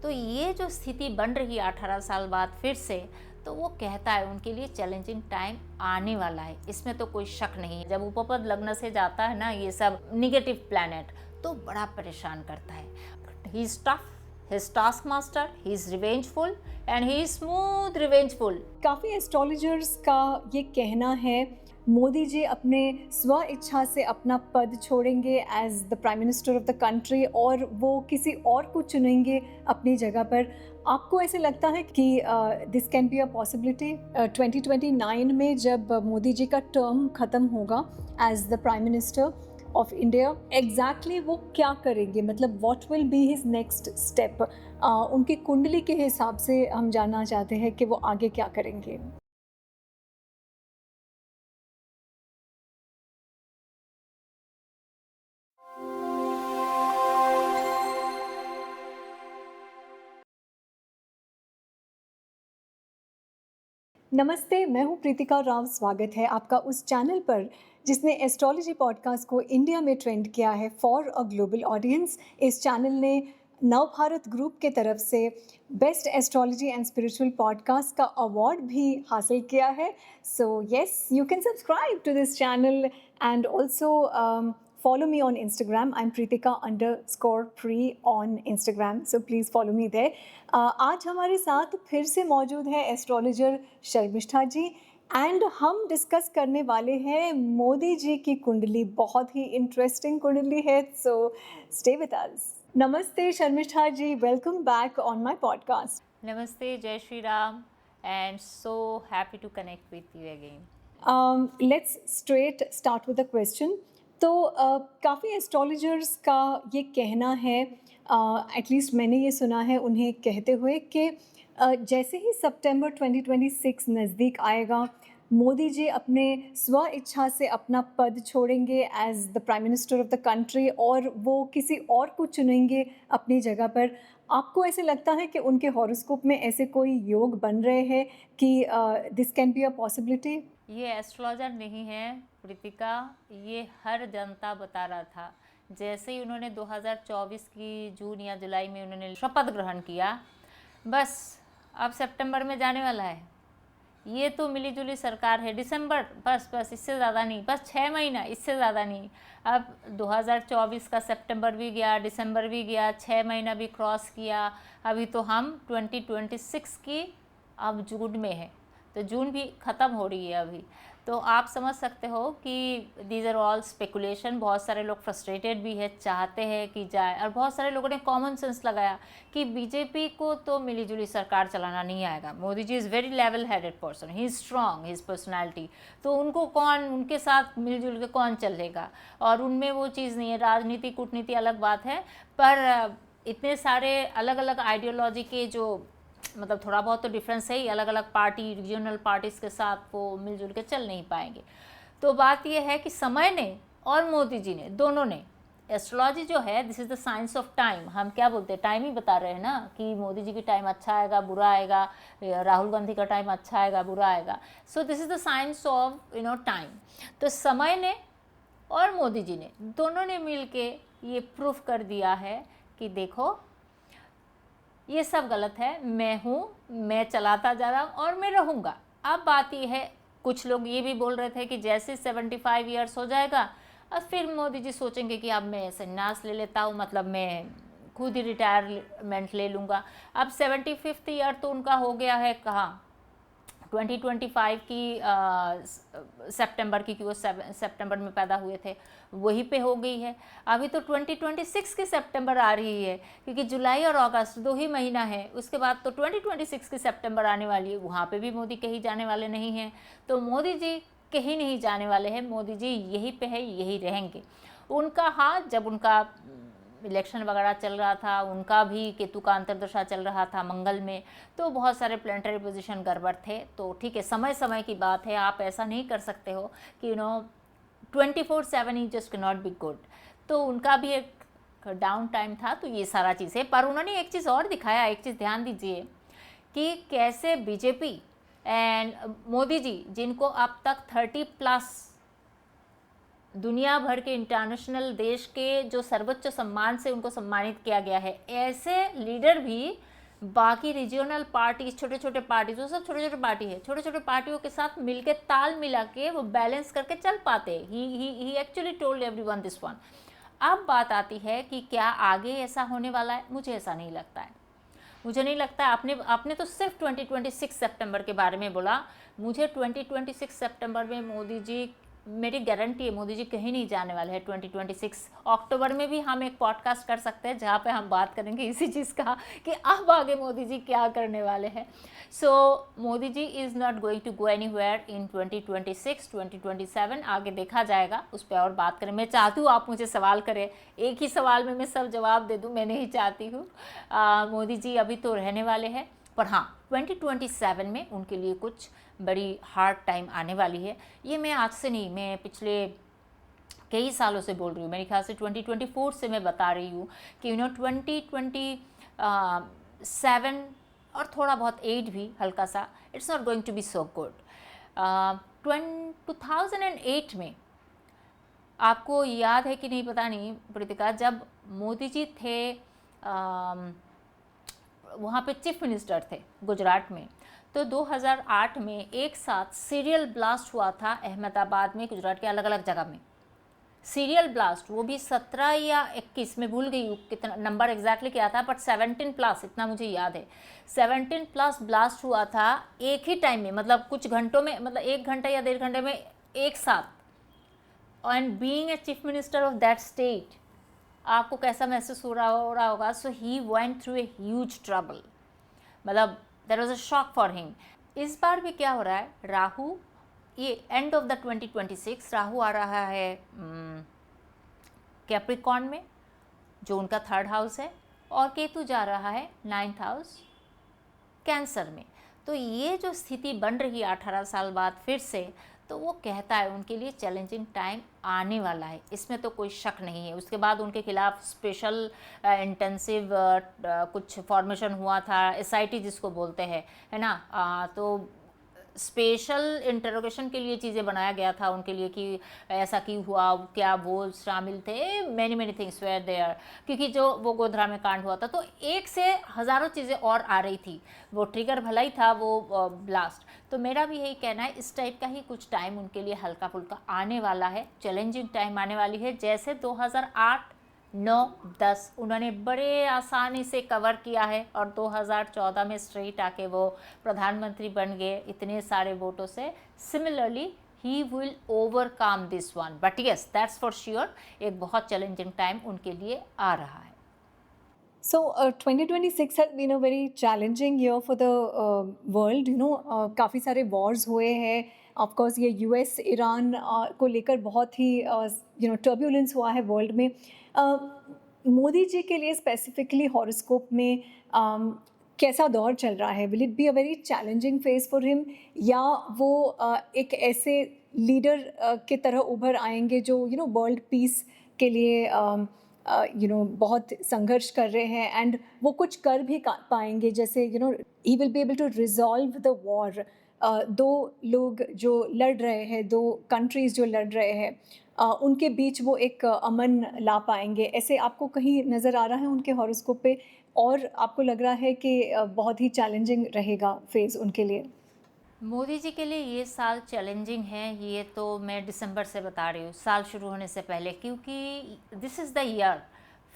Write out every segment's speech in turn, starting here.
तो ये जो स्थिति बन रही है 18 साल बाद फिर से, तो वो कहता है उनके लिए चैलेंजिंग टाइम आने वाला है, इसमें तो कोई शक नहीं है। जब उपपद लग्न से जाता है ना ये सब निगेटिव प्लैनेट, तो बड़ा परेशान करता है। He is tough, he is task master, he is revengeful and he is smooth revengeful. काफ़ी एस्ट्रोलॉजर्स का ये कहना है मोदी जी अपने स्व इच्छा से अपना पद छोड़ेंगे as the prime minister of the country और वो किसी और को चुनेंगे अपनी जगह पर। आपको ऐसे लगता है कि this can be a possibility 2029 में जब मोदी जी का टर्म ख़त्म होगा as the prime minister of India, exactly वो क्या करेंगे, मतलब what will be his next step? उनकी कुंडली के हिसाब से हम जानना चाहते हैं कि वो आगे क्या करेंगे। नमस्ते, मैं हूँ प्रीतिका राव। स्वागत है आपका उस चैनल पर जिसने एस्ट्रोलॉजी पॉडकास्ट को इंडिया में ट्रेंड किया है फॉर अ ग्लोबल ऑडियंस। इस चैनल ने नव भारत ग्रुप के तरफ से best astrology and spiritual podcast का अवार्ड भी हासिल किया है। So yes, you can subscribe to this channel and also follow me on Instagram. I'm Pritika_Pre on Instagram. So please follow me there. आज हमारे साथ फिर से मौजूद है एस्ट्रोलॉजर शर्मिष्ठा जी एंड हम डिस्कस करने वाले हैं मोदी जी की कुंडली। बहुत ही इंटरेस्टिंग कुंडली है, सो स्टे विद अस। नमस्ते Sharmishtha ji, welcome back on my podcast. नमस्ते, जय Shri Ram and so happy to connect with you again. Let's straight start with the question. तो काफ़ी एस्ट्रोलॉजर्स का ये कहना है, एटलीस्ट मैंने ये सुना है उन्हें कहते हुए कि जैसे ही सितंबर 2026 नज़दीक आएगा, मोदी जी अपने स्व इच्छा से अपना पद छोड़ेंगे as the prime minister of the country और वो किसी और को चुनेंगे अपनी जगह पर। आपको ऐसे लगता है कि उनके हॉरोस्कोप में ऐसे कोई योग बन रहे हैं कि this can be a possibility? ये एस्ट्रोलॉजर नहीं है प्रीतिका, ये हर जनता बता रहा था। जैसे ही उन्होंने 2024 की जून या जुलाई में उन्होंने शपथ ग्रहण किया, बस अब सितंबर में जाने वाला है। ये तो मिलीजुली सरकार है, दिसंबर बस बस इससे ज़्यादा नहीं, बस 6 महीना, इससे ज़्यादा नहीं। अब 2024 का सितंबर भी गया, दिसंबर भी गया, 6 महीना भी क्रॉस किया। अभी तो हम 2026 की अब जून में है, तो जून भी ख़त्म हो रही है अभी। तो आप समझ सकते हो कि दीज आर ऑल स्पेकुलेशन। बहुत सारे लोग फ्रस्ट्रेटेड भी है, चाहते हैं कि जाए, और बहुत सारे लोगों ने कॉमन सेंस लगाया कि बीजेपी को तो मिलीजुली सरकार चलाना नहीं आएगा। Modi ji is very level headed person, he is strong, his personality, तो उनको कौन, उनके साथ मिलजुल के कौन चलेगा। और उनमें वो चीज़ नहीं है। राजनीति कूटनीति अलग बात है, पर इतने सारे अलग अलग आइडियोलॉजी के जो, मतलब थोड़ा बहुत तो डिफरेंस है ही, अलग अलग पार्टी, रीजनल पार्टीज़ के साथ वो मिलजुल के चल नहीं पाएंगे। तो बात यह है कि समय ने और मोदी जी ने, दोनों ने, एस्ट्रोलॉजी जो है this is the science of time. हम क्या बोलते हैं, टाइम ही बता रहे हैं ना कि मोदी जी की टाइम अच्छा आएगा बुरा आएगा, राहुल गांधी का टाइम अच्छा आएगा बुरा आएगा। So this is the science of time. तो समय ने और मोदी जी ने, दोनों ने मिल के ये प्रूफ कर दिया है कि देखो ये सब गलत है, मैं हूँ, मैं चलाता जा रहा हूँ और मैं रहूँगा। अब बात ये है, कुछ लोग ये भी बोल रहे थे कि जैसे 75 ईयर्स हो जाएगा और फिर मोदी जी सोचेंगे कि अब मैं संन्यास ले लेता हूँ, मतलब मैं खुद ही रिटायरमेंट ले लूँगा। अब 75th ईयर तो उनका हो गया है, कहाँ 2025 की सितंबर की, वो सितंबर में पैदा हुए थे, वहीं पे हो गई है। अभी तो 2026 की सितंबर आ रही है, क्योंकि जुलाई और अगस्त 2 ही महीना है, उसके बाद तो 2026 की सितंबर आने वाली है। वहाँ पे भी मोदी कहीं जाने वाले नहीं हैं, तो मोदी जी कहीं नहीं जाने वाले हैं। मोदी जी यहीं पे है, यही रहेंगे। उनका हाथ, जब उनका इलेक्शन वगैरह चल रहा था, उनका भी केतु का अंतर्दशा चल रहा था मंगल में, तो बहुत सारे प्लेनेटरी पोजीशन गड़बड़ थे। तो ठीक है, समय समय की बात है, आप ऐसा नहीं कर सकते हो कि 24/7 ही जस्ट नॉट बी गुड। तो उनका भी एक डाउन टाइम था, तो ये सारा चीज़ है। पर उन्होंने एक चीज़ और दिखाया, एक चीज़ ध्यान दीजिए कि कैसे बीजेपी एंड मोदी जी, जिनको अब तक 30+ दुनिया भर के इंटरनेशनल देश के जो सर्वोच्च सम्मान से उनको सम्मानित किया गया है, ऐसे लीडर भी बाकी रीजनल पार्टी, छोटे छोटे पार्टी, जो सब छोटे छोटे पार्टी है, छोटे छोटे पार्टियों के साथ मिलके ताल मिला के वो बैलेंस करके चल पाते। He actually told everyone this one. अब बात आती है कि क्या आगे ऐसा होने वाला है? मुझे ऐसा नहीं लगता है। मुझे नहीं लगता। आपने तो सिर्फ 2026 सितंबर के बारे में बोला। मुझे 2026 सितंबर में मोदी जी, मेरी गारंटी है मोदी जी कहीं नहीं जाने वाले हैं। 2026 अक्टूबर में भी हम एक पॉडकास्ट कर सकते हैं जहाँ पे हम बात करेंगे इसी चीज़ का कि अब आगे मोदी जी क्या करने वाले हैं। So Modi ji is not going to go anywhere in 2026, 2027 आगे देखा जाएगा, उस पर और बात करें। मैं चाहती हूँ आप मुझे सवाल करें, एक ही सवाल में मैं सब जवाब दे दूँ, मैं नहीं चाहती हूँ। मोदी जी अभी तो रहने वाले हैं, पर हाँ 2027 में उनके लिए कुछ बड़ी हार्ड टाइम आने वाली है। ये मैं आज से नहीं, मैं पिछले कई सालों से बोल रही हूँ। मेरे ख्याल से 2024 से मैं बता रही हूँ कि 2027 और थोड़ा बहुत 8 भी हल्का सा, it's not going to be so good. 2008 में आपको याद है कि नहीं पता नहीं प्रीतिका, जब मोदी जी थे वहाँ पे चीफ मिनिस्टर थे गुजरात में, तो 2008 में एक साथ सीरियल ब्लास्ट हुआ था अहमदाबाद में, गुजरात के अलग अलग जगह में सीरियल ब्लास्ट, वो भी 17 या 21 में भूल गई हूँ कितना नंबर एग्जैक्टली क्या था, बट 17+ इतना मुझे याद है। 17+ ब्लास्ट हुआ था एक ही टाइम में, मतलब कुछ घंटों में, मतलब 1 घंटा या 1.5 घंटे में एक साथ। And being a chief minister of that state, आपको कैसा महसूस हो रहा होगा। So he went through a huge trouble, मतलब there was a shock for him. इस बार भी क्या हो रहा है, राहु, ये एंड ऑफ द 2026 राहु आ रहा है कैप्रिकॉर्न में, जो उनका 3rd हाउस है, और केतु जा रहा है 9th हाउस कैंसर में। तो ये जो स्थिति बन रही है 18 साल बाद फिर से, तो वो कहता है उनके लिए चैलेंजिंग टाइम आने वाला है, इसमें तो कोई शक नहीं है। उसके बाद उनके खिलाफ स्पेशल इंटेंसिव कुछ फॉर्मेशन हुआ था, SIT जिसको बोलते हैं, है ना। तो स्पेशल इंटरोगेशन के लिए चीज़ें बनाया गया था उनके लिए कि ऐसा क्यों हुआ, क्या वो शामिल थे, मैनी थिंग्स वेयर देयर, क्योंकि जो वो गोधरा में कांड हुआ था, तो एक से हज़ारों चीज़ें और आ रही थी। वो ट्रिगर भला ही था वो ब्लास्ट। तो मेरा भी यही कहना है, इस टाइप का ही कुछ टाइम उनके लिए हल्का फुल्का आने वाला है, चैलेंजिंग टाइम आने वाली है। जैसे 2008, 9, 10 उन्होंने बड़े आसानी से कवर किया है, और 2014 में स्ट्रेट आके वो प्रधानमंत्री बन गए इतने सारे वोटों से। Similarly he will overcome this one, but yes that's for sure, एक बहुत चैलेंजिंग टाइम उनके लिए आ रहा है। So 2026 has been a very challenging year for the world. काफ़ी सारे wars हुए हैं. Of course ये US ईरान को लेकर बहुत ही turbulence हुआ है world में. मोदी जी के लिए स्पेसिफिकली हॉरोस्कोप में कैसा दौर चल रहा है? Will it be a very challenging phase for him, या वो एक ऐसे लीडर के तरह उभर आएंगे जो वर्ल्ड पीस के लिए बहुत संघर्ष कर रहे हैं, एंड वो कुछ कर भी पाएंगे, जैसे ही will be able to resolve the war. दो लोग जो लड़ रहे हैं, दो कंट्रीज़ जो लड़ रहे हैं, उनके बीच वो एक अमन ला पाएंगे। ऐसे आपको कहीं नज़र आ रहा है उनके हॉरोस्कोप पे, और आपको लग रहा है कि बहुत ही चैलेंजिंग रहेगा फेज़ उनके लिए? मोदी जी के लिए ये साल चैलेंजिंग है, ये तो मैं दिसंबर से बता रही हूँ, साल शुरू होने से पहले, क्योंकि this is the year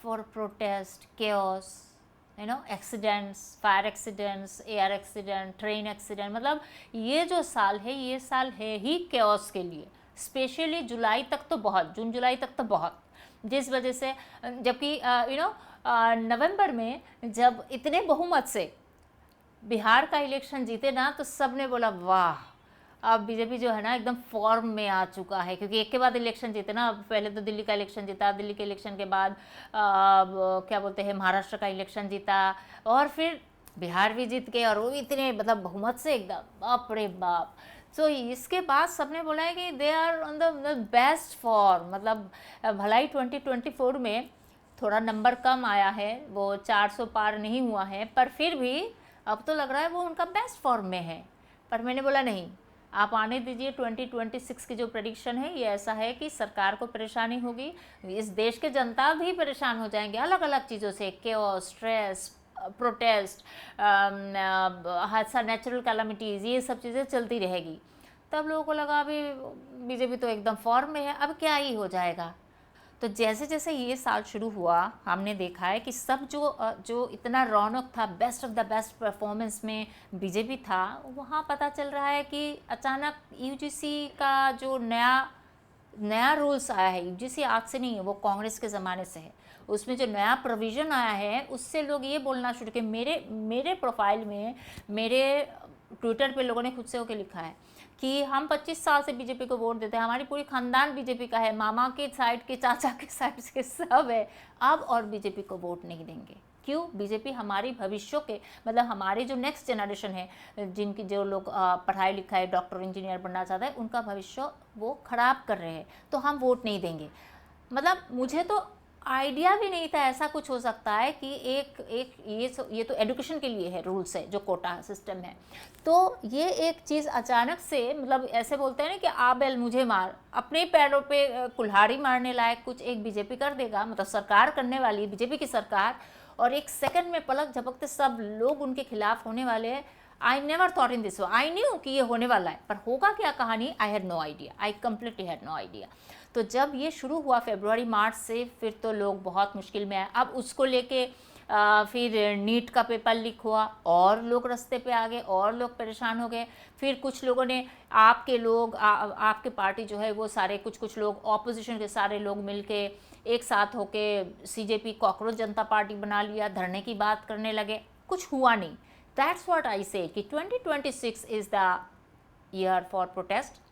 for protest, chaos, accidents, fire accidents, air accident, train accident, मतलब ये जो साल है, ये साल है ही केओस के लिए। स्पेशली जुलाई तक तो बहुत, जून जुलाई तक तो बहुत, जिस वजह से, जबकि नवंबर में जब इतने बहुमत से बिहार का इलेक्शन जीते ना, तो सब ने बोला वाह, अब बीजेपी जो है ना एकदम फॉर्म में आ चुका है, क्योंकि एक के बाद इलेक्शन जीते ना। पहले तो दिल्ली का इलेक्शन जीता, दिल्ली के इलेक्शन के बाद क्या बोलते हैं महाराष्ट्र का इलेक्शन जीता, और फिर बिहार भी जीत गए, और वो इतने मतलब बहुमत से एकदम बाप रे बाप। सो इसके बाद सबने बोला है कि they are on the best form, मतलब भलाई 2024 में थोड़ा नंबर कम आया है, वो 400 पार नहीं हुआ है, पर फिर भी अब तो लग रहा है वो उनका बेस्ट फॉर्म में है। पर मैंने बोला नहीं, आप आने दीजिए। 2026 की जो प्रेडिक्शन है ये ऐसा है कि सरकार को परेशानी होगी, इस देश के जनता भी परेशान हो जाएंगे अलग अलग चीज़ों से, केओस, स्ट्रेस, प्रोटेस्ट, हादसा, नेचुरल कैलामिटीज़, ये सब चीज़ें चलती रहेगी। तब लोगों को लगा अभी बीजेपी तो एकदम फॉर्म में है, अब क्या ही हो जाएगा। तो जैसे जैसे ये साल शुरू हुआ, हमने देखा है कि सब जो इतना रौनक था, best of the best performance में बीजेपी था, वहाँ पता चल रहा है कि अचानक यूजीसी का जो नया रूल्स आया है, यूजीसी आज से नहीं है, वो कांग्रेस के ज़माने से है, उसमें जो नया प्रोविज़न आया है उससे लोग ये बोलना शुरू किए। मेरे प्रोफाइल में, मेरे ट्विटर पे लोगों ने खुद से होकर लिखा है कि हम 25 साल से बीजेपी को वोट देते हैं, हमारी पूरी खानदान बीजेपी का है, मामा के साइड के, चाचा के साइड के सब है, अब और बीजेपी को वोट नहीं देंगे। क्यों? बीजेपी हमारी भविष्य के, मतलब हमारे जो नेक्स्ट जनरेशन है, जिनकी जो लोग पढ़ाई लिखाई, डॉक्टर, इंजीनियर बनना चाहते हैं, उनका भविष्य वो खराब कर रहे हैं, तो हम वोट नहीं देंगे। मतलब मुझे तो आइडिया भी नहीं था ऐसा कुछ हो सकता है कि ये तो एजुकेशन के लिए है, रूल्स है, जो कोटा सिस्टम है, तो ये एक चीज़ अचानक से, मतलब ऐसे बोलते हैं ना कि आ बैल मुझे मार, अपने पैरों पे कुल्हाड़ी मारने लायक कुछ एक बीजेपी कर देगा, मतलब सरकार करने वाली है बीजेपी की सरकार, और एक सेकंड में पलक झपकते सब लोग उनके खिलाफ होने वाले हैं। I never thought in this way, I knew कि ये होने वाला है, पर होगा क्या कहानी, I had no idea, I completely had no idea. तो जब ये शुरू हुआ फरवरी मार्च से, फिर तो लोग बहुत मुश्किल में आए। अब उसको लेके फिर नीट का पेपर लीक हुआ, और लोग रास्ते पे आ गए, और लोग परेशान हो गए। फिर कुछ लोगों ने, आपके लोग, आपके पार्टी जो है वो सारे, कुछ लोग ऑपोजिशन के सारे लोग मिलके एक साथ होके सीजेपी कॉकरोच जनता पार्टी बना लिया, धरने की बात करने लगे, कुछ हुआ नहीं। दैट्स व्हाट आई से कि 2026 is the year for protest,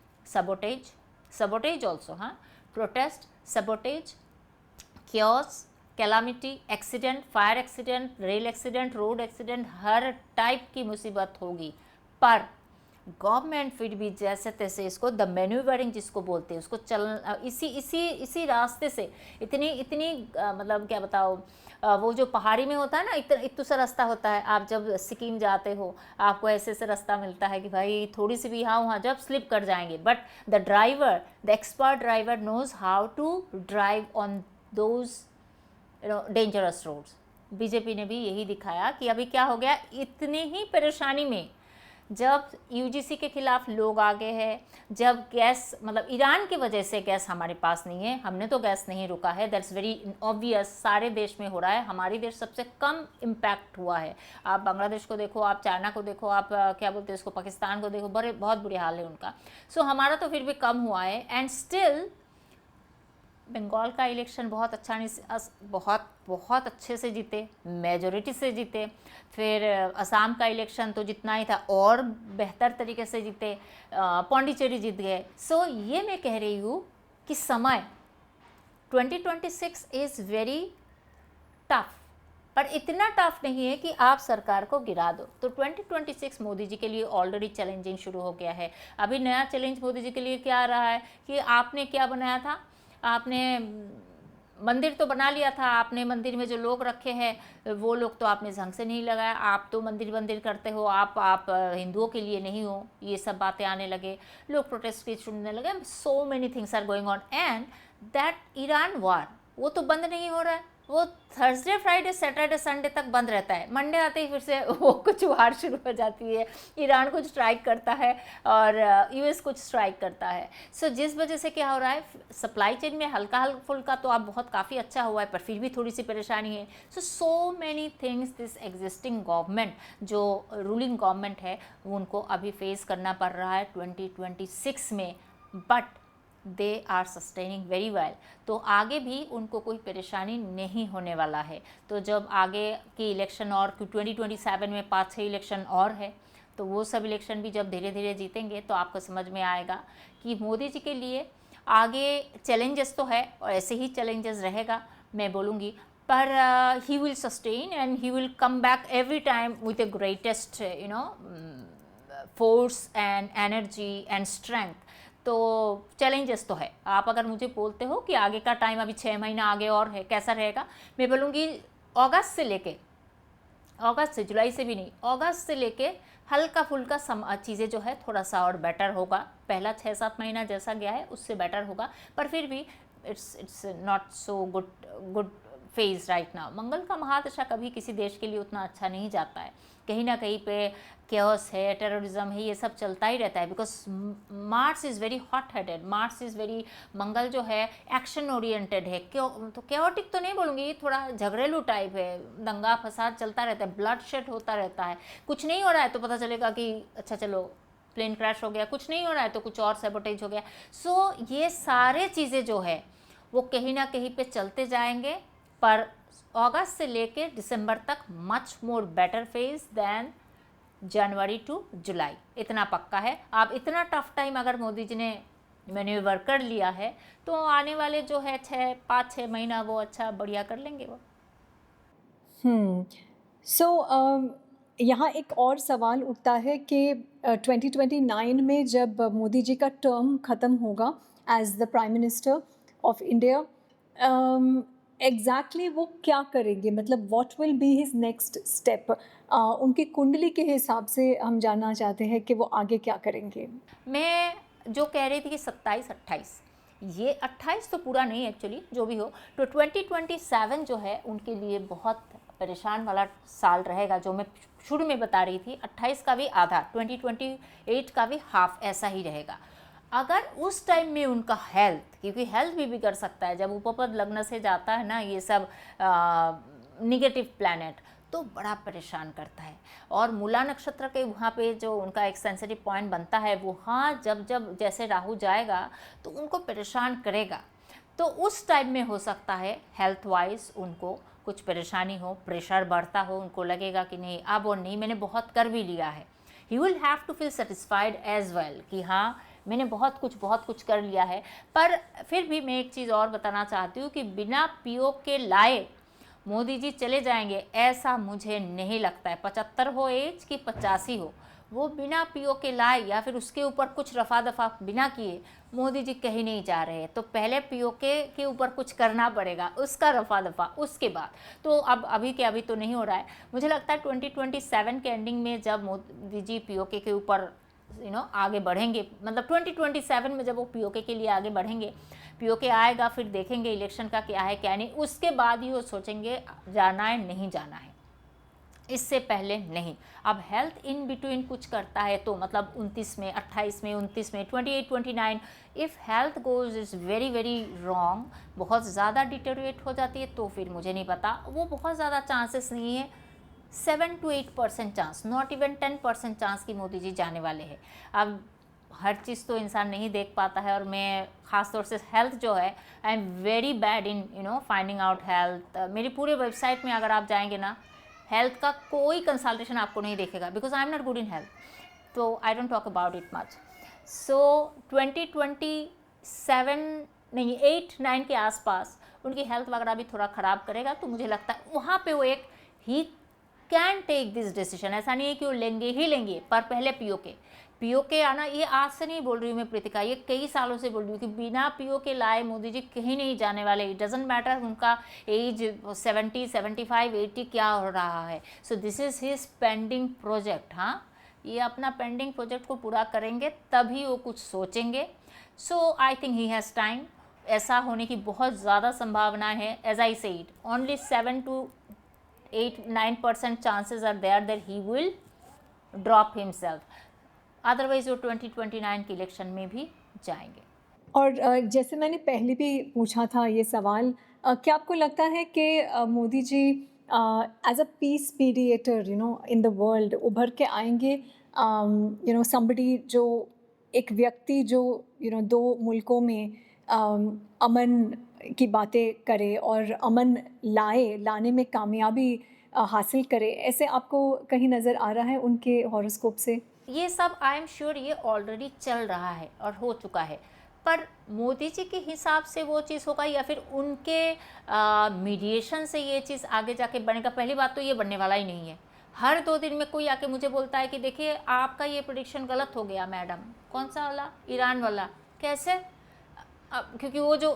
sabotage also, हाँ, protest, sabotage, chaos, calamity, accident, fire accident, rail accident, road accident, हर टाइप की मुसीबत होगी। पर गवर्नमेंट फिर भी जैसे तैसे इसको, द मैन्यूवरिंग जिसको बोलते हैं, उसको इसी रास्ते से इतनी मतलब क्या बताओ, वो जो पहाड़ी में होता है ना, इतना सा रास्ता होता है, आप जब सिक्किम जाते हो आपको ऐसे रास्ता मिलता है कि भाई थोड़ी सी भी यहाँ वहाँ जब स्लिप कर जाएंगे, but the expert driver knows how to drive on those dangerous roads. BJP ने भी यही दिखाया कि अभी क्या हो गया, इतनी ही परेशानी में जब यूजीसी के खिलाफ लोग आगे हैं, जब गैस, मतलब ईरान की वजह से गैस हमारे पास नहीं है, हमने तो गैस नहीं रुका है, दैट्स वेरी ऑब्वियस, सारे देश में हो रहा है, हमारी देश सबसे कम इम्पैक्ट हुआ है। आप बांग्लादेश को देखो, आप चाइना को देखो, आप क्या बोलते हैं इसको, पाकिस्तान को देखो, बहुत बुरे हाल है उनका। सो हमारा तो फिर भी कम हुआ है। एंड स्टिल बंगाल का इलेक्शन बहुत अच्छा नहीं, बहुत अच्छे से जीते, मेजॉरिटी से जीते। फिर असम का इलेक्शन तो जितना ही था और बेहतर तरीके से जीते, पौंडीचेरी जीत गए। सो ये मैं कह रही हूँ कि समय 2026 इज़ वेरी टफ, पर इतना टफ नहीं है कि आप सरकार को गिरा दो। तो 2026 मोदी जी के लिए ऑलरेडी चैलेंजिंग शुरू हो गया है। अभी नया चैलेंज मोदी जी के लिए क्या आ रहा है कि आपने क्या बनाया था, आपने मंदिर तो बना लिया था, आपने मंदिर में जो लोग रखे हैं वो लोग तो आपने ढंग से नहीं लगाया, आप तो मंदिर करते हो, आप हिंदुओं के लिए नहीं हो, ये सब बातें आने लगे, लोग प्रोटेस्ट की सुनने लगे। So many things are going on. And that Iran war, वो तो बंद नहीं हो रहा है, वो थर्सडे, फ्राइडे, सैटरडे, संडे तक बंद रहता है, मंडे आते ही फिर से वो कुछ वार शुरू हो जाती है, ईरान कुछ स्ट्राइक करता है और यूएस कुछ स्ट्राइक करता है। सो जिस वजह से क्या हो रहा है, सप्लाई चेन में हल्का फुल्का तो अब बहुत काफ़ी अच्छा हुआ है, पर फिर भी थोड़ी सी परेशानी है। So many things this existing government, जो रूलिंग गवर्नमेंट है, उनको अभी फेस करना पड़ रहा है 2026 में, but they are sustaining very well. तो आगे भी उनको कोई परेशानी नहीं होने वाला है। तो जब आगे की इलेक्शन और 2027 में 5-6 इलेक्शन और है, तो वो सब इलेक्शन भी जब धीरे धीरे जीतेंगे तो आपको समझ में आएगा कि मोदी जी के लिए आगे चैलेंजेस तो है और ऐसे ही चैलेंजेस रहेगा, मैं बोलूँगी, पर he will sustain and he will come back every time with the greatest force and energy and strength. तो चैलेंजेस तो है। आप अगर मुझे बोलते हो कि आगे का टाइम अभी 6 महीना आगे और है, कैसा रहेगा, मैं बोलूँगी अगस्त से लेके, अगस्त से, जुलाई से भी नहीं, अगस्त से लेके हल्का फुल्का चीज़ें जो है थोड़ा सा और बेटर होगा। पहला 6-7 महीना जैसा गया है उससे बेटर होगा, पर फिर भी it's not so good phase right now. मंगल का महादशा कभी किसी देश के लिए उतना अच्छा नहीं जाता है, कहीं ना कहीं पे केओस है, टेररिज्म है, ये सब चलता ही रहता है, because Mars is very hot headed, Mars is very, मंगल जो है एक्शन ओरिएंटेड है, क्यों तो केओटिक तो नहीं बोलूँगी, थोड़ा झगड़ेलू टाइप है, दंगा फसाद चलता रहता है, ब्लड शेड होता रहता है, कुछ नहीं हो रहा है तो पता चलेगा कि अच्छा चलो प्लेन क्रैश हो गया, कुछ नहीं हो रहा है तो कुछ और सैबोटेज हो गया। सो ये सारे चीज़ें जो है वो कहीं ना कहीं पे चलते जाएंगे, पर अगस्त से लेके दिसंबर तक much more better phase than January to July, इतना पक्का है। आप इतना टफ टाइम अगर मोदी जी ने मैन्यूवर कर लिया है तो आने वाले जो है 5-6 महीना वो अच्छा बढ़िया कर लेंगे वो। सो यहाँ एक और सवाल उठता है कि 2029 में जब मोदी जी का टर्म ख़त्म होगा as the prime minister of India, exactly वो क्या करेंगे, मतलब what will be his next step? उनकी कुंडली के हिसाब से हम जानना चाहते हैं कि वो आगे क्या करेंगे। मैं जो कह रही थी कि 27-28, ये 28 तो पूरा नहीं एक्चुअली, जो भी हो, तो 2027 जो है उनके लिए बहुत परेशान वाला साल रहेगा, जो मैं शुरू में बता रही थी। 28 का भी आधा, 2028 का भी हाफ ऐसा ही रहेगा। अगर उस टाइम में उनका हेल्थ, क्योंकि हेल्थ भी बिगड़ सकता है जब उपपद लग्न से जाता है ना ये सब निगेटिव प्लैनेट, तो बड़ा परेशान करता है। और मूला नक्षत्र के वहाँ पे जो उनका एक सेंसिटिव पॉइंट बनता है, वो हाँ जब जब जैसे राहु जाएगा तो उनको परेशान करेगा। तो उस टाइम में हो सकता है हेल्थ वाइज उनको कुछ परेशानी हो, प्रेशर बढ़ता हो, उनको लगेगा कि नहीं अब और नहीं, मैंने बहुत कर भी लिया है। He will have to feel satisfied as well कि हाँ मैंने बहुत कुछ कर लिया है। पर फिर भी मैं एक चीज़ और बताना चाहती हूँ कि बिना पीओ के लाए मोदी जी चले जाएंगे ऐसा मुझे नहीं लगता है। 75 हो एज की 85 हो, वो बिना पीओ के लाए या फिर उसके ऊपर कुछ रफा दफा बिना किए मोदी जी कहीं नहीं जा रहे हैं। तो पहले पीओ के ऊपर कुछ करना पड़ेगा, उसका रफा दफा, उसके बाद तो अब अभी के अभी तो नहीं हो रहा है। मुझे लगता है 2027 के एंडिंग में जब मोदी जी पीओ के ऊपर आगे बढ़ेंगे, मतलब 2027 में जब वो पीओके के लिए आगे बढ़ेंगे, पीओके आएगा, फिर देखेंगे इलेक्शन का क्या है क्या नहीं, उसके बाद ही वो सोचेंगे जाना है नहीं जाना है, इससे पहले नहीं। अब हेल्थ इन बिटवीन कुछ करता है तो मतलब 29 में, 28 में, 29 में, 28, 29, if health goes is very very wrong, बहुत ज़्यादा डिटेरिएट हो जाती है, तो फिर मुझे नहीं पता, वो बहुत ज़्यादा चांसेस नहीं है, 7 to 8% chance, not even 10% chance की मोदी जी जाने वाले हैं। अब हर चीज़ तो इंसान नहीं देख पाता है, और मैं ख़ास तौर से हेल्थ जो है, आई am very bad in finding out health. मेरी पूरे वेबसाइट में अगर आप जाएंगे ना, हेल्थ का कोई कंसल्टेशन आपको नहीं देखेगा, because I am not good in health, तो I don't talk about it much. So 2027 नहीं 8-9 के आसपास उनकी हेल्थ वगैरह भी थोड़ा ख़राब करेगा, तो मुझे लगता है वहाँ पे वो एक ही कैन टेक दिस डिसीजन। ऐसा नहीं है कि वो लेंगे ही लेंगे, पर पहले पीओ के आना, ये आज से नहीं बोल रही हूँ मैं प्रीतिका, ये कई सालों से बोल रही हूँ कि बिना पीओ के लाए मोदी जी कहीं नहीं जाने वाले। इट डजेंट मैटर उनका एज 70, 75, 80 क्या हो रहा है। So this is his pending project. हाँ, ये अपना पेंडिंग प्रोजेक्ट को पूरा करेंगे तभी वो कुछ सोचेंगे। So I think he has time, ऐसा होने की बहुत ज़्यादा संभावना है। As I said, only 7 to 8-9% chances are there that he will drop himself, otherwise वो 2029 के इलेक्शन में भी जाएंगे। और जैसे मैंने पहले भी पूछा था ये सवाल, क्या आपको लगता है कि Modi ji as a peace mediator in the world उभर के आएंगे, समबडी जो एक व्यक्ति जो दो मुल्कों में अमन की बातें करे और अमन लाने में कामयाबी हासिल करे, ऐसे आपको कहीं नज़र आ रहा है उनके हॉरोस्कोप से? ये सब आई एम श्योर ये ऑलरेडी चल रहा है और हो चुका है, पर मोदी जी के हिसाब से वो चीज़ होगा या फिर उनके मीडिएशन से ये चीज़ आगे जाके बनेगा। पहली बात तो ये बनने वाला ही नहीं है। हर 2 दिन में कोई आके मुझे बोलता है कि देखिए आपका ये प्रेडिक्शन गलत हो गया मैडम। कौन सा वाला? ईरान वाला। कैसे? क्योंकि वो जो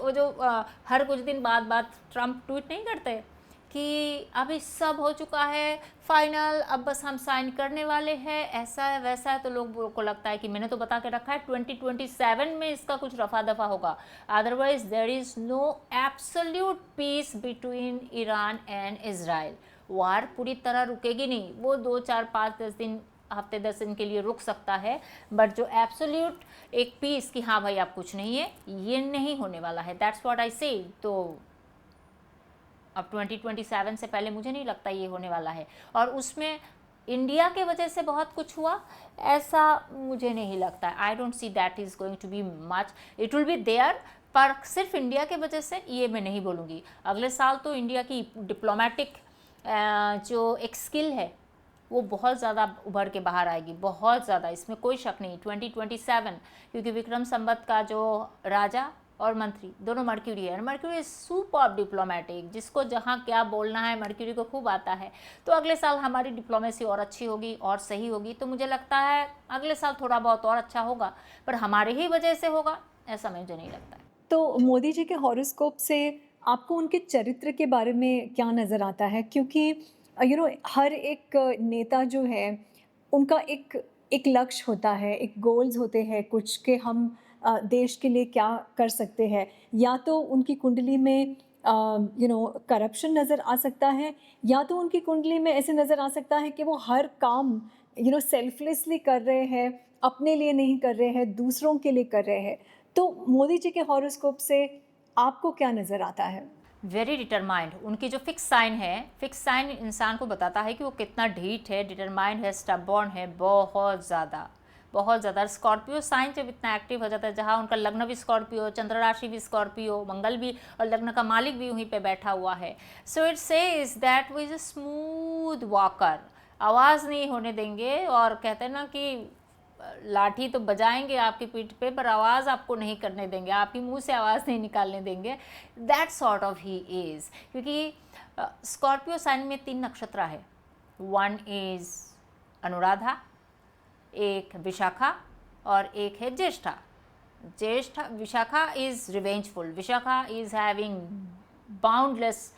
हर कुछ दिन बाद ट्रम्प ट्वीट नहीं करते कि अभी सब हो चुका है फाइनल, अब बस हम साइन करने वाले हैं, ऐसा है वैसा है, तो लोगों को लगता है कि मैंने तो बता के रखा है 2027 में इसका कुछ रफा दफा होगा। Otherwise there is no absolute peace between Iran and Israel. War पूरी तरह रुकेगी नहीं, वो 2 4 5 10 दिन, हफ्ते 10 दिन के लिए रुक सकता है, बट जो एब्सोल्यूट एक पीस कि हाँ भाई आप कुछ नहीं है, ये नहीं होने वाला है। दैट्स व्हाट आई से। तो अब 2027 से पहले मुझे नहीं लगता ये होने वाला है, और उसमें इंडिया के वजह से बहुत कुछ हुआ ऐसा मुझे नहीं लगता। I don't see that is going to be much, it will be there, पर सिर्फ इंडिया के वजह से ये मैं नहीं बोलूँगी। अगले साल तो इंडिया की डिप्लोमेटिक जो एक स्किल है वो बहुत ज़्यादा उभर के बाहर आएगी, बहुत ज़्यादा, इसमें कोई शक नहीं। 2027, क्योंकि विक्रम संवत का जो राजा और मंत्री दोनों मर्क्यूरी है, मर्क्यूरी इज सुपर डिप्लोमेटिक, जिसको जहाँ क्या बोलना है मर्क्यूरी को खूब आता है। तो अगले साल हमारी डिप्लोमेसी और अच्छी होगी और सही होगी, तो मुझे लगता है अगले साल थोड़ा बहुत और अच्छा होगा, पर हमारे ही वजह से होगा ऐसा मुझे नहीं लगता है। तो मोदी जी के हॉरोस्कोप से आपको उनके चरित्र के बारे में क्या नज़र आता है? क्योंकि हर एक नेता जो है उनका एक एक लक्ष्य होता है, एक गोल्स होते हैं कुछ कि हम देश के लिए क्या कर सकते हैं। या तो उनकी कुंडली में करप्शन नज़र आ सकता है, या तो उनकी कुंडली में ऐसे नज़र आ सकता है कि वो हर काम सेल्फलेसली कर रहे हैं, अपने लिए नहीं कर रहे हैं, दूसरों के लिए कर रहे हैं। तो मोदी जी के हॉरोस्कोप से आपको क्या नज़र आता है? वेरी डिटरमाइंड, उनकी जो फिक्स साइन है, फिक्स साइन इंसान को बताता है कि वो कितना ढीठ है, डिटरमाइंड है, स्टबॉर्न है, बहुत ज़्यादा, बहुत ज़्यादा। स्कॉर्पियो साइन जब इतना एक्टिव हो जाता है, जहाँ उनका लग्न भी स्कॉर्पियो, चंद्र राशि भी स्कॉर्पियो, मंगल भी, और लग्न का मालिक भी वहीं पे बैठा हुआ है। सो इट सेज दैट वो इज़ अ स्मूथ वॉकर, आवाज़ नहीं होने देंगे, और कहते हैं ना कि लाठी तो बजाएंगे आपकी पीठ पे, पर आवाज़ आपको नहीं करने देंगे, आपकी मुंह से आवाज़ नहीं निकालने देंगे। That sort of he is, क्योंकि स्कॉर्पियो साइन में 3 नक्षत्र है। वन इज़ अनुराधा, एक विशाखा, और एक है Jyeshtha. Vishakha is revengeful, Vishakha is having boundless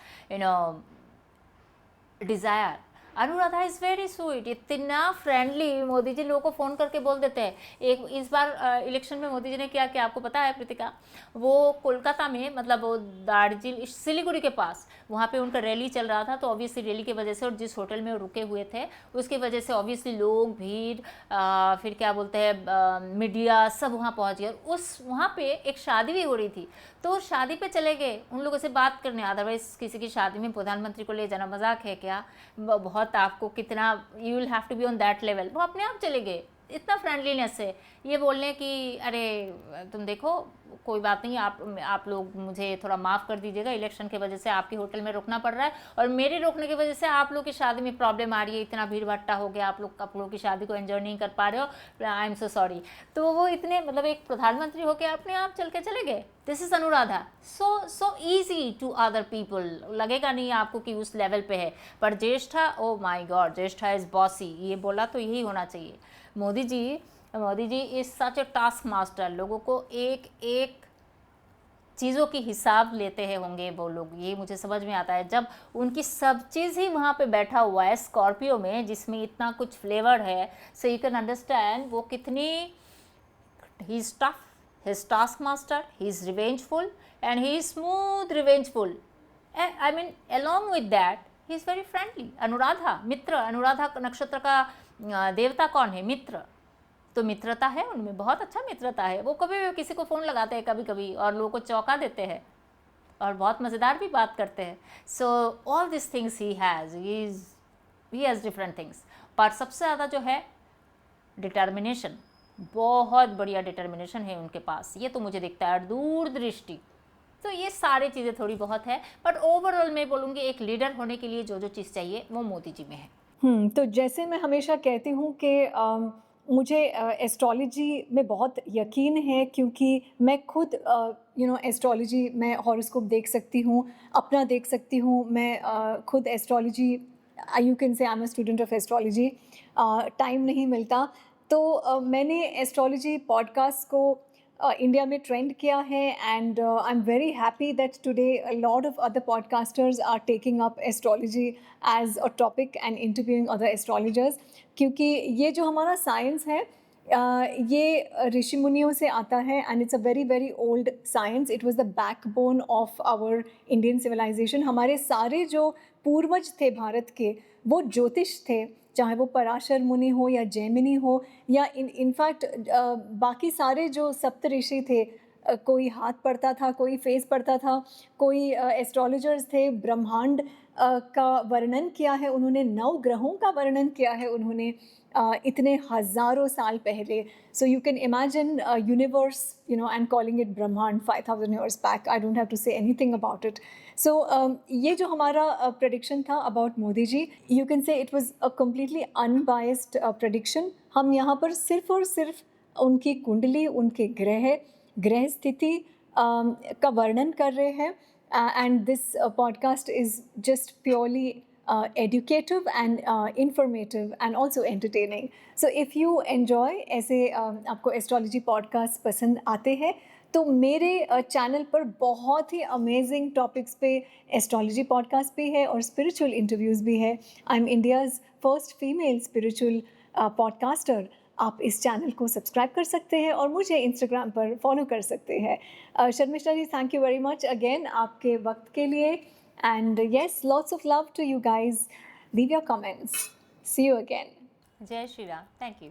desire. Anuradha is very sweet, इतना फ्रेंडली, मोदी जी लोगों को फ़ोन करके बोल देते हैं। एक इस बार इलेक्शन में मोदी जी ने क्या किया आपको पता है प्रीतिका? वो कोलकाता में, मतलब वो दार्जिलिंग सिलीगुड़ी के पास, वहाँ पे उनका रैली चल रहा था, तो ऑब्वियसली रैली की वजह से, और जिस होटल में वो रुके हुए थे उसकी वजह से ऑब्वियसली लोग, भीड़, फिर क्या बोलते हैं, मीडिया सब वहाँ पहुँच गया। वहाँ पे एक शादी भी हो रही थी, तो शादी पे चले गए उन लोगों से बात करने। अदरवाइज किसी की शादी में प्रधानमंत्री को ले जाना मजाक है क्या? बहुत आपको कितना, you will have to be on that level. वो अपने आप चले गए, इतना फ्रेंडलीनेस है। ये बोलने कि अरे तुम देखो कोई बात नहीं, आप लोग मुझे थोड़ा माफ़ कर दीजिएगा, इलेक्शन की वजह से आपके होटल में रुकना पड़ रहा है, और मेरे रोकने की वजह से आप लोग की शादी में प्रॉब्लम आ रही है, इतना भीड़ भट्टा हो गया, आप लोग की शादी को एंजॉय नहीं कर पा रहे हो, आई एम सो सॉरी। तो वो इतने, मतलब एक प्रधानमंत्री होकर अपने आप चल के चले गए। This is Anuradha, so easy to other people, लगेगा नहीं आपको कि उस लेवल पे है। पर Jyeshtha, oh my God, Jyeshtha is bossy, ये बोला तो यही होना चाहिए। Modi ji is such a task master, लोगों को एक एक चीज़ों की हिसाब लेते हैं होंगे वो लोग, ये मुझे समझ में आता है। जब उनकी सब चीज़ ही वहाँ पे बैठा हुआ है स्कॉर्पियो में, जिसमें इतना कुछ फ्लेवर है, सो यू कैन अंडरस्टैंड वो कितनी, he is tough, he is task master, he is revengeful, and he is smooth revengeful, I mean along with that he is very friendly. Anuradha Mitra, Anuradha नक्षत्र का देवता कौन है? मित्र। तो मित्रता है उनमें, बहुत अच्छा मित्रता है। वो कभी भी किसी को फ़ोन लगाते हैं कभी कभी, और लोगों को चौंका देते हैं, और बहुत मज़ेदार भी बात करते हैं। So all this things he has different things. पर सबसे ज़्यादा जो है डिटर्मिनेशन, बहुत बढ़िया डिटर्मिनेशन है उनके पास, ये तो मुझे दिखता है, दूरदृष्टि। तो ये सारी चीज़ें थोड़ी बहुत है, बट ओवरऑल मैं बोलूँगी एक लीडर होने के लिए जो जो चीज़ चाहिए वो मोदी जी में है। तो जैसे मैं हमेशा कहती हूँ कि मुझे एस्ट्रोलॉजी में बहुत यकीन है, क्योंकि मैं खुद एस्ट्रोलॉजी, मैं हॉरोस्कोप देख सकती हूँ, अपना देख सकती हूँ। मैं खुद astrology, you can say I am a student of astrology. Time नहीं मिलता, तो मैंने एस्ट्रोलॉजी पॉडकास्ट को इंडिया में ट्रेंड किया है and I am very happy that today a lot of other podcasters are taking up astrology as a topic and interviewing other astrologers, क्योंकि ये जो हमारा साइंस है ये ऋषि मुनियों से आता है and it's a very very old science. It was the backbone of our Indian civilisation. हमारे सारे जो पूर्वज थे भारत के, वो ज्योतिष थे, चाहे वो पराशर मुनि हो या जैमिनी हो या इनफैक्ट बाकी सारे जो सप्त ऋषि थे, कोई हाथ पढ़ता था, कोई फेस पढ़ता था, कोई एस्ट्रोलॉजर्स थे, ब्रह्मांड का वर्णन किया है उन्होंने, 9 ग्रहों का वर्णन किया है उन्होंने इतने हज़ारों साल पहले. So you can imagine universe, you know, and calling it brahmand 5000 years back. I don't have to say anything about it. So ये जो हमारा प्रेडिक्शन था about Modi ji, you can say it was a completely unbiased prediction. हम यहाँ पर सिर्फ और सिर्फ उनकी कुंडली, उनके ग्रह स्थिति का वर्णन कर रहे हैं. And this podcast is just purely educative and informative and also entertaining. So if you enjoy ऐसे आपको एस्ट्रोलॉजी पॉडकास्ट पसंद आते हैं तो मेरे चैनल पर बहुत ही अमेजिंग टॉपिक्स पे एस्ट्रोलॉजी पॉडकास्ट भी है और स्पिरिचुअल इंटरव्यूज़ भी है. I am India's first female spiritual podcaster. आप इस चैनल को सब्सक्राइब कर सकते हैं और मुझे इंस्टाग्राम पर फॉलो कर सकते हैं. Sharmishtha ji, thank you very much again आपके वक्त के लिए. And yes, lots of love to you guys. Leave your comments. See you again. जय श्री राम. Thank you.